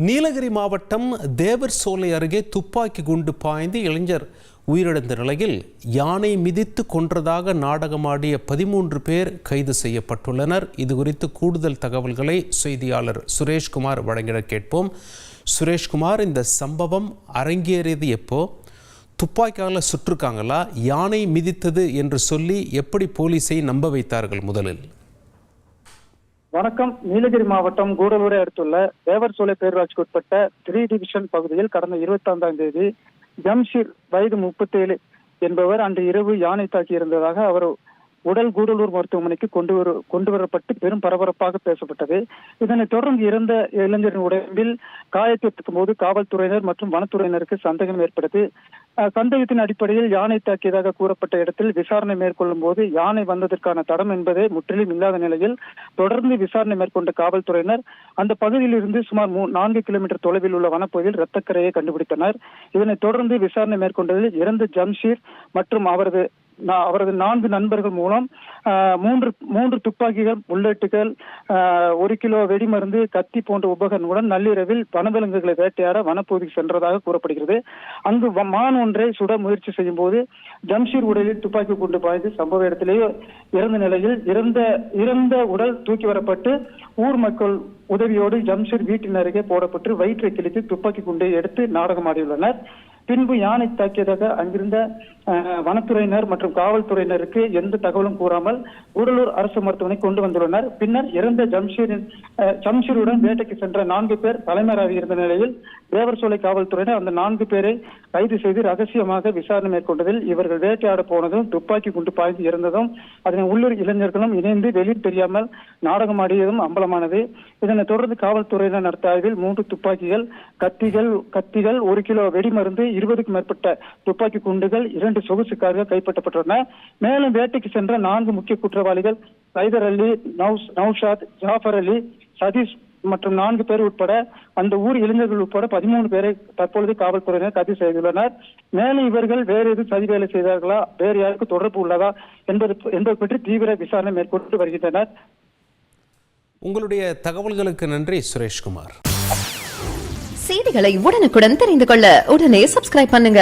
நீலகிரி மாவட்டம் தேவர்சோலை அருகே துப்பாக்கி குண்டு பாய்ந்து இளைஞர் உயிரிழந்த நிலையில் யானை மிதித்து கொன்றதாக நாடகமாடிய 13 பேர் கைது செய்யப்பட்டுள்ளனர். இது குறித்து கூடுதல் தகவல்களை செய்தியாளர் சுரேஷ்குமார் வழங்கிட கேட்போம். சுரேஷ்குமார், இந்த சம்பவம் அரங்கேறியது எப்போ? துப்பாக்கியால் சுட்டிருக்காங்களா? யானை மிதித்தது என்று சொல்லி எப்படி போலீஸை நம்ப வைத்தார்கள்? முதலில் வணக்கம். நீலகிரி மாவட்டம் கூடலூரை அடுத்துள்ள தேவர்சோலை பேரூராட்சிக்கு உட்பட்ட 3 டிவிஷன் பகுதியில் கடந்த 25ஆம் தேதி ஜம்ஷீர் வயது 37 என்பவர் அன்று இரவு யானை தாக்கி இருந்ததாக அவர் உடல் கூடலூர் மருத்துவமனைக்கு கொண்டு வரப்பட்டு பெரும் பரபரப்பாக பேசப்பட்டது. இதனைத் தொடர்ந்து இறந்த இளைஞரின் உடம்பில் காயத்திற்கும் போது காவல்துறையினர் மற்றும் வனத்துறையினருக்கு சந்தேகம் ஏற்பட்டது. சந்தேகத்தின் அடிப்படையில் யானை தாக்கியதாக கூறப்பட்ட இடத்தில் விசாரணை மேற்கொள்ளும் போது யானை வந்ததற்கான தடம் என்பதே முற்றிலும் இல்லாத நிலையில் தொடர்ந்து விசாரணை மேற்கொண்ட காவல்துறையினர் அந்த பகுதியில் இருந்து சுமார் 4 கிலோமீட்டர் தொலைவில் உள்ள வனப்பகுதியில் இரத்தக்கரையை கண்டுபிடித்தனர். இதனைத் தொடர்ந்து விசாரணை மேற்கொண்டதில் இறந்த ஜம்ஷீர் மற்றும் அவரது 4 நண்பர்கள் மூலம் மூன்று துப்பாக்கிகள், புல்லட்டுகள், 1 கிலோ வெடிமருந்து, கத்தி போன்ற உபகரணங்களுடன் நள்ளிரவில் வனவிலங்குகளை வேட்டையாட வனப்பகுதிக்கு சென்றதாக கூறப்படுகிறது. அங்கு மான் ஒன்றை சுட முயற்சி செய்யும் போது ஜம்ஷீர் உடலில் துப்பாக்கி குண்டு பாய்ந்து சம்பவ இடத்திலேயே இறந்த நிலையில் இறந்த உடல் தூக்கி வரப்பட்டு ஊர் மக்கள் உதவியோடு ஜம்ஷீர் வீட்டின் அருகே போடப்பட்டு வயிற்றை கிழித்து துப்பாக்கி குண்டை எடுத்து நாடகமாடியுள்ளனர். பின்பு யானை தாக்கியதாக அங்கிருந்த வனத்துறையினர் மற்றும் காவல்துறையினருக்கு எந்த தகவலும் கூறாமல் கூடலூர் அரசு மருத்துவமனை கொண்டு வந்துள்ளனர். பின்னர் இறந்த ஜம்ஷீருடன் வேட்டைக்கு சென்ற 4 பேர் தலைமறைவாக இருந்த நிலையில் தேவர்சோலை காவல்துறையினர் அந்த 4 பேரை கைது செய்து ரகசியமாக விசாரணை மேற்கொண்டதில் இவர்கள் வேட்டையாட போனதும் துப்பாக்கி குண்டு பாய்ந்து இறந்ததும் அதனை உள்ளூர் இளைஞர்களும் இணைந்து வெளியில் தெரியாமல் நாடகமாடியதும் அம்பலமானது. இதனைத் தொடர்ந்து காவல்துறையினர் நடத்திய ஆய்வில் 3 துப்பாக்கிகள், கத்திகள், 1 கிலோ வெடிமருந்து, 20க்கும் மேற்பட்ட துப்பாக்கி குண்டுகள், 2 சொகுசு கார்கள் கைப்பற்றப்பட்டுள்ளன. மேலும் வேட்டைக்கு சென்ற 4 முக்கிய குற்றவாளிகள் சைதர் அலி, நௌஷாத், ஜாஃபர் அலி, சதீஷ் மற்றும் 4 பேர் உட்பட அந்த ஊர் இளைஞர்கள் உட்பட 13 பேரை தற்பொழுது காவல்துறையினர் கைது செய்துள்ளனர். மேலும் இவர்கள் வேறு எதுவும் சதி வேலை செய்தார்களா, வேறு யாருக்கு தொடர்பு உள்ளதா என்பது பற்றி தீவிர விசாரணை மேற்கொண்டு வருகின்றனர். உங்களுடைய தகவல்களுக்கு நன்றி சுரேஷ்குமார். செய்திகளை உடனுக்குடன் தெரிந்து கொள்ள உடனே சப்ஸ்கிரைப் பண்ணுங்க.